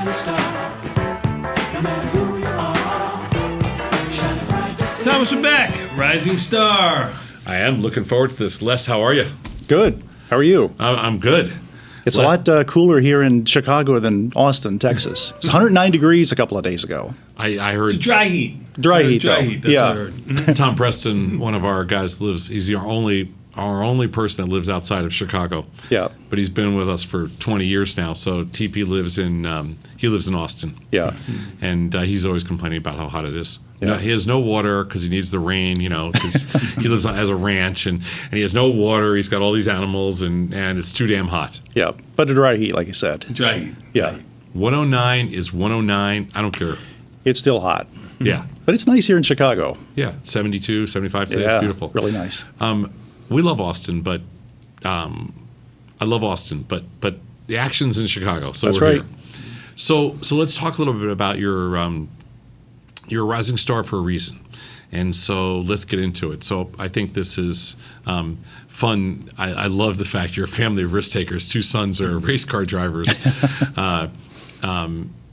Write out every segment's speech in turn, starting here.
Thomas, we're back. Rising Star. I am looking forward to this. Les, how are you? Good. How are you? I'm good. It's a lot cooler here in Chicago than Austin, Texas. It's 109 degrees a couple of days ago. I heard It's dry heat. Dry heat, That's yeah. what I heard. Tom Preston, one of our guys, lives. He's our only person that lives outside of Chicago. Yeah. But he's been with us for 20 years now. So TP lives in Austin. Yeah. And he's always complaining about how hot it is. Yeah. No, he has no water because he needs the rain, because he lives as a ranch and he has no water. He's got all these animals and it's too damn hot. Yeah. But a dry heat, like you said. Dry heat. Yeah. 109 is 109. I don't care. It's still hot. Yeah. But it's nice here in Chicago. Yeah. 72, 75 today. Yeah. It's beautiful. Really nice. We love Austin, but I love Austin, but the action's in Chicago. So That's we're right. here. So let's talk a little bit about your a rising star for a reason. And so let's get into it. So I think this is fun. I love the fact you're a family of risk takers. 2 sons are race car drivers.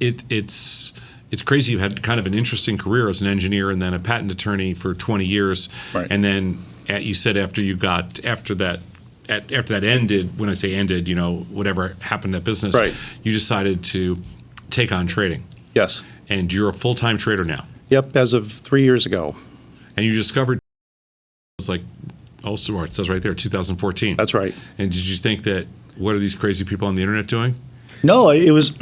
It's crazy. You had kind of an interesting career as an engineer and then a patent attorney for 20 years. Right. And then you said after that ended, when I say ended, whatever happened to that business, Right. you decided to take on trading. Yes. And you're a full-time trader now. Yep. As of 3 years ago. And you discovered, it says right there, 2014. That's right. And did you think that, what are these crazy people on the internet doing? No, it was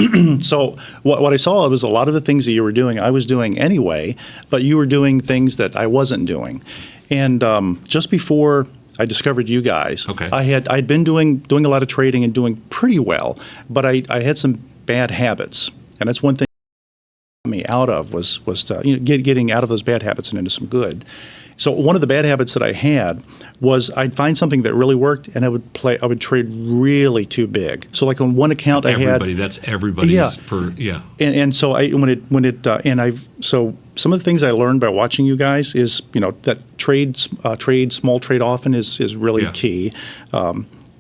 so what I saw was a lot of the things that you were doing, I was doing anyway, but you were doing things that I wasn't doing. And just before I discovered you guys, Okay. I'd been doing a lot of trading and doing pretty well, but I had some bad habits. And that's one thing me out of was to, getting out of those bad habits and into some good. So one of the bad habits that I had was I'd find something that really worked and I would trade really too big. So like on one account That's everybody's Yeah. And so so some of the things I learned by watching you guys is that small trade often is really key.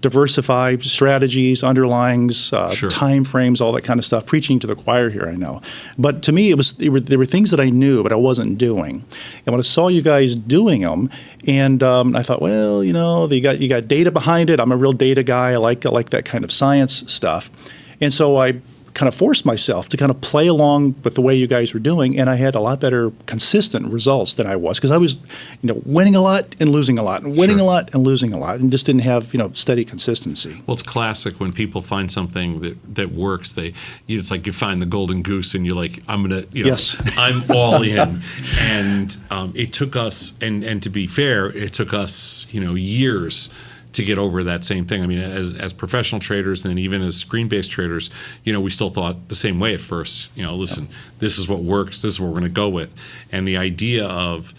Diversify strategies, underlyings, Sure. time frames, all that kind of stuff. Preaching to the choir here, I know. But to me, there were things that I knew, but I wasn't doing. And when I saw you guys doing them, and I thought, well, you got data behind it. I'm a real data guy. I like that kind of science stuff. And so I kind of forced myself to kind of play along with the way you guys were doing, and I had a lot better consistent results than I was because I was, winning a lot and losing a lot, and winning Sure. a lot and losing a lot, and just didn't have steady consistency. Well, it's classic when people find something that works. It's like you find the golden goose, and you're like, I'm gonna, Yes. I'm all in. And it took us, and to be fair, it took us, years to get over that same thing. I mean, as professional traders and even as screen-based traders, we still thought the same way at first. Listen, this is what works. This is what we're going to go with. And the idea of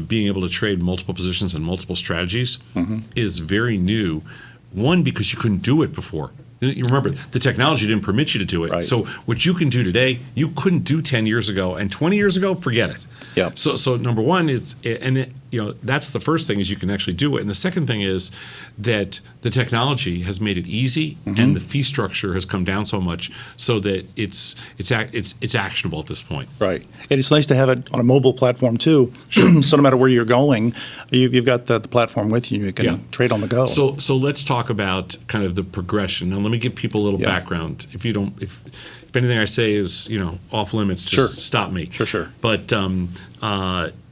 being able to trade multiple positions and multiple strategies is very new. One, because you couldn't do it before. You remember, the technology didn't permit you to do it. Right. So what you can do today, you couldn't do 10 years ago, and 20 years ago, forget it. Yeah. So number one, that's the first thing is you can actually do it. And the second thing is that the technology has made it easy, and the fee structure has come down so much so that it's actionable at this point. Right. And it's nice to have it on a mobile platform too. Sure. So no matter where you're going, you've got the platform with you. You can trade on the go. So let's talk about kind of the progression. Now let me give people a little background. If anything I say is off limits, just stop me. Sure. But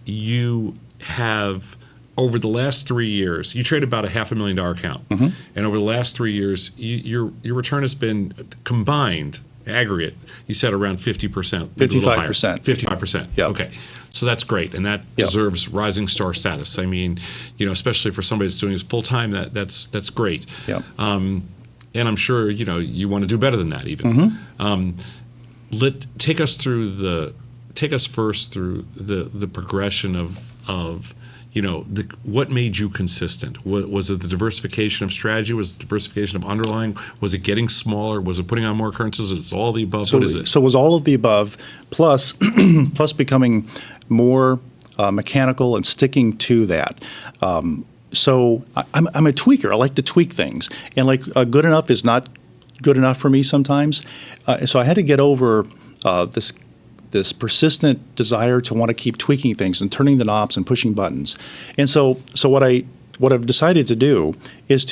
you have, over the last 3 years, you trade about a $500,000 account, and over the last 3 years, your return has been combined aggregate. You said around 50%, 55%. 55%. Yeah. Okay, so that's great, and that deserves rising star status. I mean, especially for somebody that's doing this full time, that's great. Yeah. And I'm sure you want to do better than that even. Take us first through the progression of what made you consistent? Was it the diversification of strategy? Was it the diversification of underlying? Was it getting smaller? Was it putting on more currencies? It's all the above. What is it? So it was all of the above, plus becoming more mechanical and sticking to that. So I'm a tweaker. I like to tweak things, and good enough is not good enough for me sometimes. So I had to get over this persistent desire to want to keep tweaking things and turning the knobs and pushing buttons. And so what I've decided to do is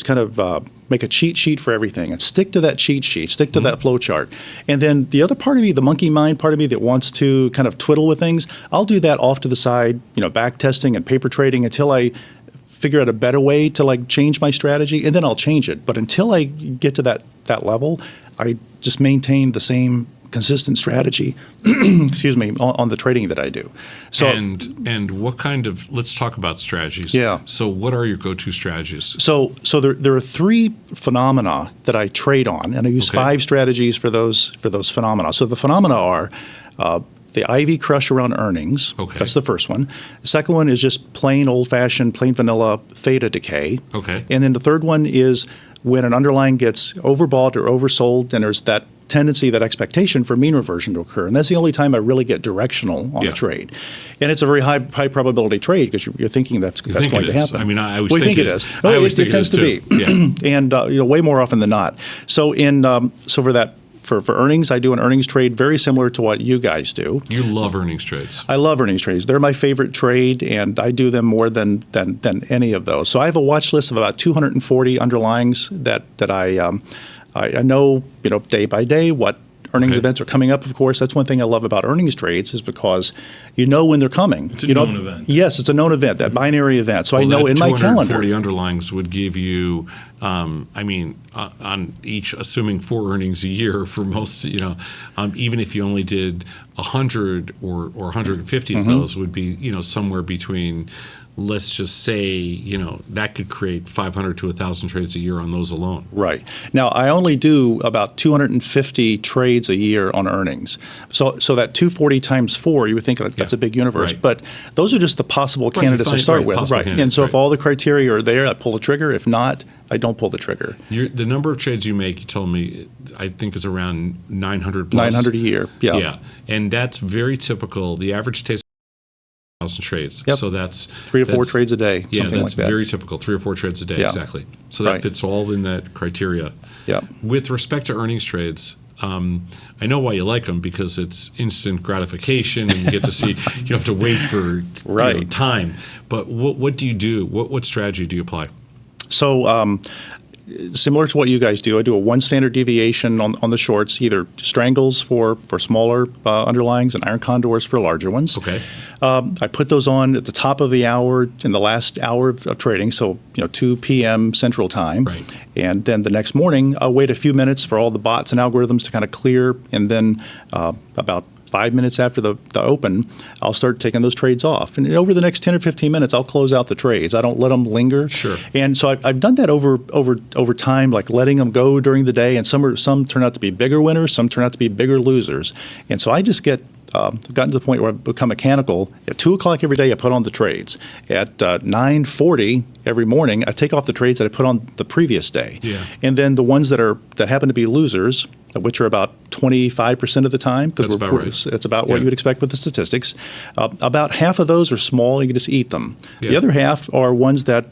kind of make a cheat sheet for everything and stick to that cheat sheet, stick to that flow chart. And then the other part of me, the monkey mind part of me that wants to kind of twiddle with things, I'll do that off to the side, back testing and paper trading until I figure out a better way to like change my strategy, and then I'll change it. But until I get to that level, I just maintain the same consistent strategy, excuse me, on the trading that I do. So and what kind of, let's talk about strategies. Yeah. So what are your go-to strategies? So there are three phenomena that I trade on, and I use 5 strategies for those phenomena. So the phenomena are the Ivy crush around earnings. Okay. That's the first one. The second one is just plain old-fashioned, plain vanilla theta decay. Okay. And then the third one is when an underlying gets overbought or oversold, and there's that tendency, that expectation for mean reversion to occur. And that's the only time I really get directional on a trade. And it's a very high probability trade because you're thinking that's going to happen. I mean, I always think it is. No, it tends to be. Yeah. And way more often than not. So for earnings, I do an earnings trade very similar to what you guys do. You love earnings trades. I love earnings trades. They're my favorite trade, and I do them more than any of those. So I have a watch list of about 240 underlyings that I know day by day what earnings events are coming up. Of course, that's one thing I love about earnings trades is because you know when they're coming. It's a known event. Yes, it's a known event, that binary event. So I know in my calendar. 240 underlyings would give you, on each, assuming 4 earnings a year for most, even if you only did 100 or 150 of those would be, somewhere between, let's just say, that could create 500 to 1,000 trades a year on those alone. Right. Now, I only do about 250 trades a year on earnings. So that 240 times 4, you would think that's a big universe. Right. But those are just the possible candidates I start with. Right. And so if all the criteria are there, I pull the trigger. If not, I don't pull the trigger. The number of trades you make, you told me, I think is around 900 plus. 900 a year. Yeah. Yeah. And that's very typical. The average takes 1,000 trades. Yep. So that's 3 or 4 trades a day, something like that. Yeah, that's very typical. 3 or 4 trades a day, exactly. So that fits all in that criteria. Yeah. With respect to earnings trades, I know why you like them because it's instant gratification and you get to see, you don't have to wait for time. But what do you do? What strategy do you apply? So similar to what you guys do, I do a 1 standard deviation on the shorts, either strangles for smaller underlyings and iron condors for larger ones. Okay. I put those on at the top of the hour in the last hour of trading, so 2 p.m. Central Time. Right. And then the next morning, I'll wait a few minutes for all the bots and algorithms to kind of clear, and then about 5 minutes after the open, I'll start taking those trades off. And over the next 10 or 15 minutes, I'll close out the trades. I don't let them linger. Sure. And so I've done that over time, like letting them go during the day. And some turn out to be bigger winners, some turn out to be bigger losers. And so I just I've gotten to the point where I've become mechanical. At 2 o'clock every day, I put on the trades. At 9:40 every morning, I take off the trades that I put on the previous day. Yeah. And then the ones that happen to be losers, which are about 25% of the time, because it's about what you would expect with the statistics. About half of those are small, and you can just eat them. Yeah. The other half are ones that,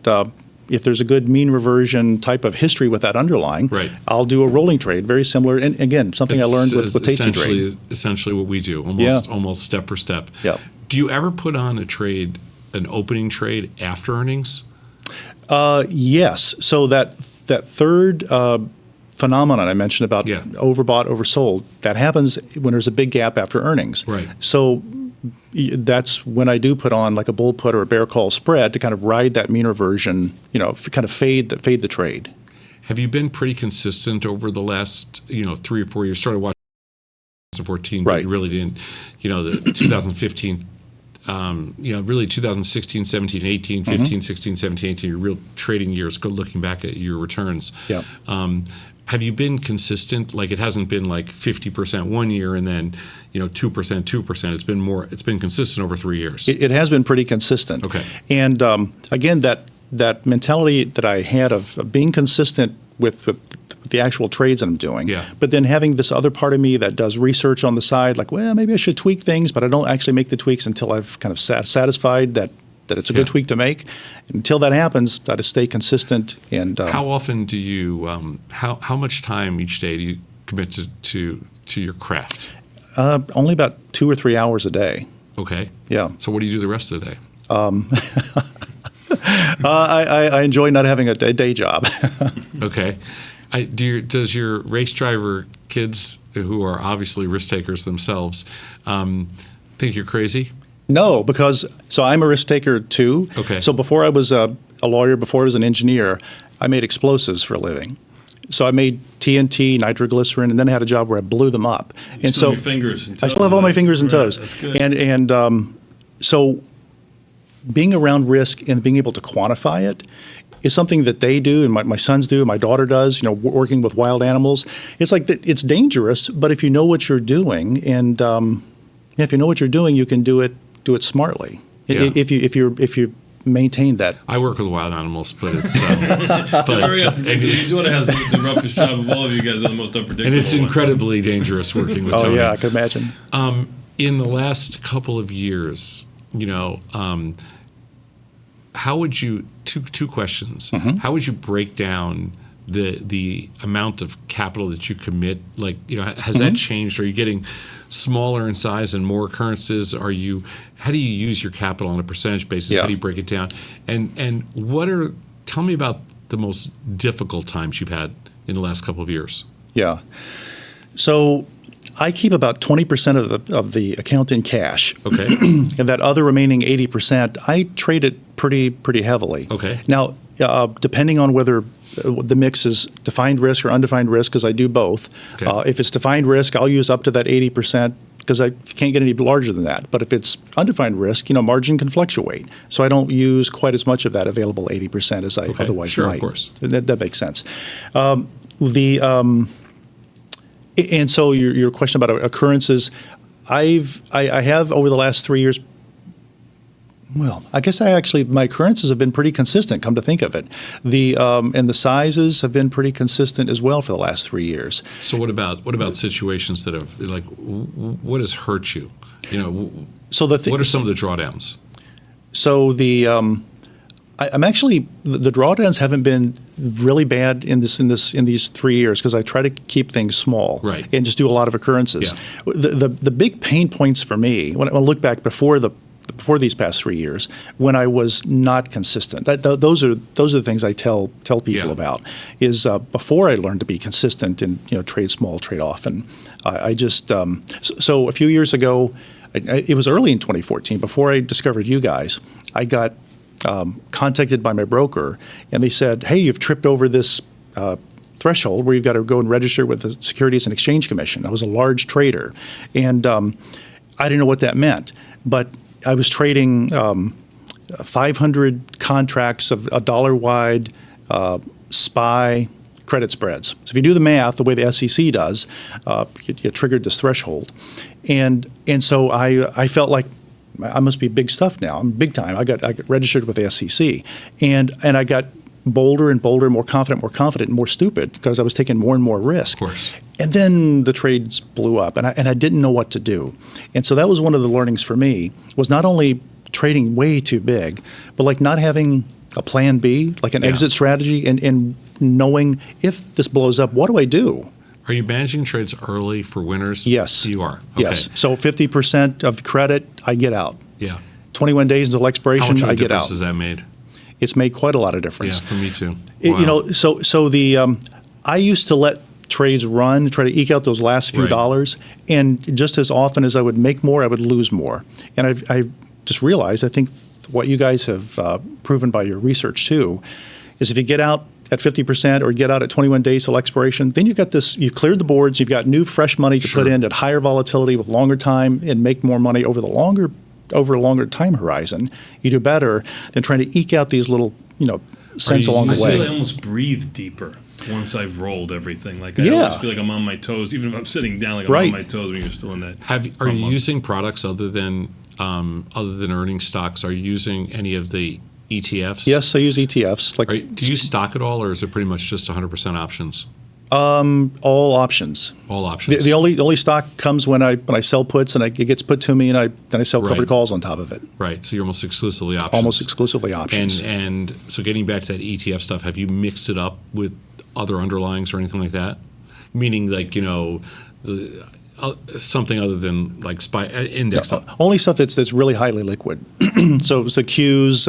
if there's a good mean reversion type of history with that underlying, I'll do a rolling trade, very similar. And again, something I learned with Tasty Trade. Essentially what we do, almost step for step. Yeah. Do you ever put on an opening trade after earnings? Yes. So that third phenomenon I mentioned about overbought, oversold, that happens when there's a big gap after earnings. Right. So that's when I do put on like a bull put or a bear call spread to kind of ride that mean reversion, kind of fade the trade. Have you been pretty consistent over the last 3 or 4 years? Started watching 2014, but you really didn't. The 2015. Really 2016, 17, 18, 15, 16, 17, 18, your real trading years, looking back at your returns. Yeah. Have you been consistent? Like it hasn't been like 50% one year and then 2%. It's been consistent over 3 years. It has been pretty consistent. Okay. And again, that mentality that I had of being consistent with the actual trades that I'm doing. Yeah. But then having this other part of me that does research on the side, like, well, maybe I should tweak things, but I don't actually make the tweaks until I've kind of satisfied that that it's a good tweak to make. Until that happens, got to stay consistent. And how often do you? How much time each day do you commit to your craft? only about 2 or 3 hours a day. Okay. Yeah. So what do you do the rest of the day? I enjoy not having a day job. Okay. Does your race driver kids, who are obviously risk takers themselves, think you're crazy? No, because I'm a risk taker too. Okay. So before I was a lawyer, before I was an engineer, I made explosives for a living. So I made TNT, nitroglycerin, and then I had a job where I blew them up. You still have your fingers and toes. I still have all my fingers and toes. That's good. And so being around risk and being able to quantify it is something that they do, and my sons do, and my daughter does. Working with wild animals, it's like it's dangerous. But if you know what you're doing, and if you know what you're doing, you can do it smartly. Yeah. If you maintain that. I work with wild animals, but it's He's one has the roughest job of all of you guys, are the most unpredictable. and it's one. incredibly dangerous working with Tony. Oh yeah, I can imagine. In the last couple of years, how would you two questions? Mm-hmm. How would you break down the amount of capital that you commit? Like, has that changed? Are you getting smaller in size and more occurrences? How do you use your capital on a percentage basis? Yeah. How do you break it down? And tell me about the most difficult times you've had in the last couple of years. Yeah. So I keep about 20% of the account in cash. Okay. And that other remaining 80%, I trade it pretty heavily. Okay. Now, depending on whether the mix is defined risk or undefined risk, because I do both. Okay. If it's defined risk, I'll use up to that 80%. Because I can't get any larger than that. But if it's undefined risk, margin can fluctuate. So I don't use quite as much of that available 80% as I otherwise sure, might. Of course. That makes sense. And so your question about occurrences, I have over the last 3 years. Well, I guess my occurrences have been pretty consistent. Come to think of it, and the sizes have been pretty consistent as well for the last 3 years. So what about situations that have what has hurt you? So what are some of the drawdowns? So I'm actually the drawdowns haven't been really bad in these 3 years because I try to keep things small, right, and just do a lot of occurrences. Yeah. The big pain points for me when I look back before these past 3 years, when I was not consistent. Those are the things I tell people about. Is before I learned to be consistent and trade small, trade often. I just so a few years ago, it was early in 2014. Before I discovered you guys, I got contacted by my broker, and they said, "Hey, you've tripped over this threshold where you've got to go and register with the Securities and Exchange Commission." I was a large trader, and I didn't know what that meant, but I was trading 500 contracts of a dollar-wide SPY credit spreads. So if you do the math the way the SEC does, it triggered this threshold. And so I felt like I must be big stuff now. I'm big time. I got registered with the SEC. And I got bolder and bolder, more confident, and more stupid because I was taking more and more risk. Of course. And then the trades blew up, and I didn't know what to do. And so that was one of the learnings for me, was not only trading way too big, but not having a plan B, an exit strategy, and knowing if this blows up, what do I do? Are you managing trades early for winners? Yes. You are? Okay. Yes. So 50% of the credit, I get out. Yeah. 21 days until expiration, How much of a I get difference out. has that made? It's made quite a lot of difference. Yeah, for me too. Wow. So the I used to let trades run, try to eke out those last few dollars, and just as often as I would make more, I would lose more. And I just realized, I think what you guys have proven by your research too, is if you get out at 50% or get out at 21 days till expiration, then you've cleared the boards, you've got new fresh money to put in at higher volatility with longer time and make more money over a longer time horizon. You do better than trying to eke out these little, cents along the I way. feel I almost breathe deeper once I've rolled everything. I always feel like I'm on my toes, even if I'm sitting down. I'm on my toes when you're still in that. Are you using products other than earning stocks? Are you using any of the ETFs? Yes, I use ETFs. Do you stock at all, or is it pretty much just 100% options? All options. All options. The only stock comes when I sell puts, and it gets put to me, and then I sell covered Right. calls on top of it. Right. So you're almost exclusively options. Almost exclusively options. And so getting back to that ETF stuff, have you mixed it up with other underlyings or anything like that? Meaning, like, something other than like index. Only stuff that's really highly liquid. so Qs,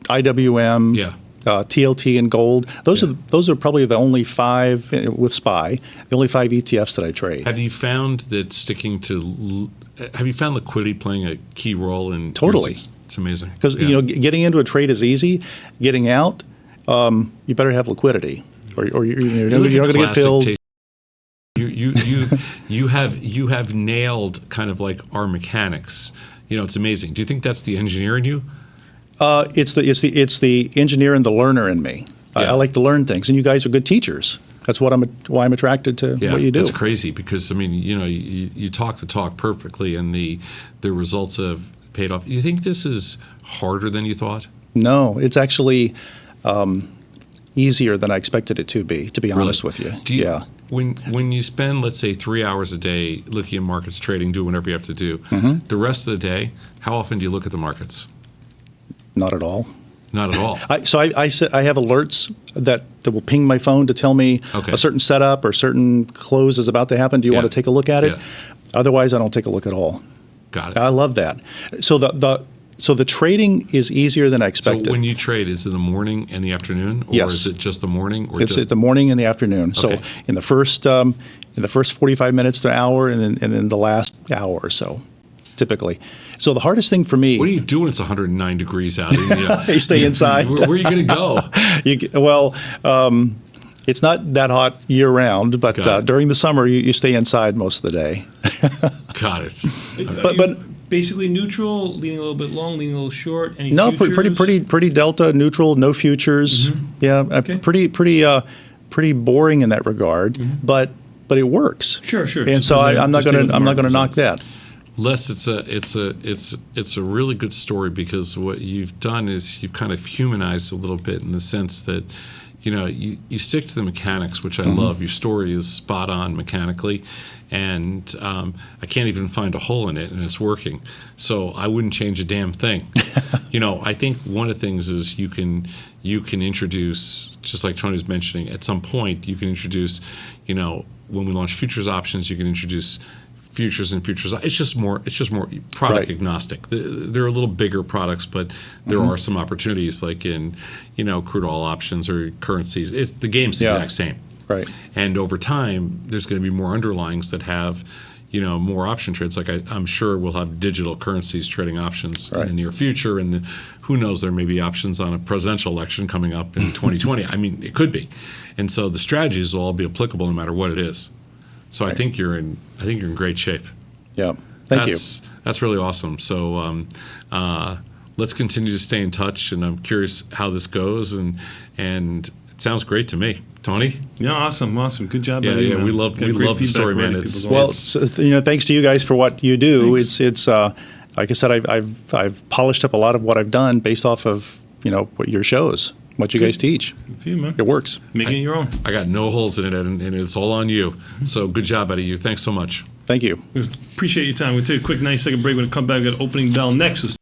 IWM. Yeah. TLT and gold. Those are probably the only 5 with SPY. The only 5 ETFs that I trade. Have you found that have you found liquidity playing a key role in? Totally. It's amazing. Because getting into a trade is easy. Getting out, you better have liquidity, or you're not going to get filled. You have nailed kind of like our mechanics. It's amazing. Do you think that's the engineer in you? It's the engineer and the learner in me. Yeah. I like to learn things, and you guys are good teachers. That's why I'm attracted to what you do. That's crazy because you talk the talk perfectly, and the results have paid off. Do you think this is harder than you thought? No, it's actually easier than I expected it to be. To be honest with you, yeah. When you spend, let's say, 3 hours a day looking at markets, trading, do whatever you have to do, the rest of the day, how often do you look at the markets? Not at all. Not at all. I have alerts that will ping my phone to tell me a certain setup or certain close is about to happen. Do you want to take a look at it? Yeah. Otherwise, I don't take a look at all. Got it. I love that. So the trading is easier than I expected. So when you trade, is it the morning and the afternoon, or Yes. is it just the morning? Or It's the morning and the afternoon. Okay. So in the first 45 minutes to an hour, and then the last hour or so, typically. So the hardest thing for me. What are you doing? It's 109 degrees out. You stay inside. Where are you going to go? It's not that hot year round, but Got it. during the summer you stay inside most of the day. Got it. But basically neutral, leaning a little bit long, leaning a little short. Any no, futures? pretty delta neutral, no futures. Yeah, Okay. pretty boring in that regard, but it works. Sure. And so I'm not going to knock that. Les, it's a really good story because what you've done is you've kind of humanized a little bit in the sense that you stick to the mechanics, which I love. Your story is spot on mechanically, and I can't even find a hole in it, and it's working. So I wouldn't change a damn thing. I think one of the things is you can introduce, just like Tony was mentioning, at some point you can introduce, when we launch futures options, you can introduce futures and futures. It's just more product agnostic. They're a little bigger products, but there are some opportunities like in crude oil options or currencies. The game's the exact same. Right. And over time, there's going to be more underlyings that have more option trades. Like I'm sure we'll have digital currencies trading options in the near future, and who knows, there may be options on a presidential election coming up in 2020. I mean, it could be. And so the strategies will all be applicable no matter what it is. So I think you're in great shape. Yeah. Thank you. That's really awesome. So let's continue to stay in touch, and I'm curious how this goes. And it sounds great to me, Tony. Yeah, awesome. Good job. Yeah. We love the story, man. Thanks to you guys for what you do. Thanks. It's like I said, I've polished up a lot of what I've done based off of what your shows. What you guys teach. Good for you, man. It works. Making it your own. I got no holes in it, and it's all on you. So good job out of you. Thanks so much. Thank you. We appreciate your time. We'll take a quick 90-second break. When we come back, we've got opening bell next.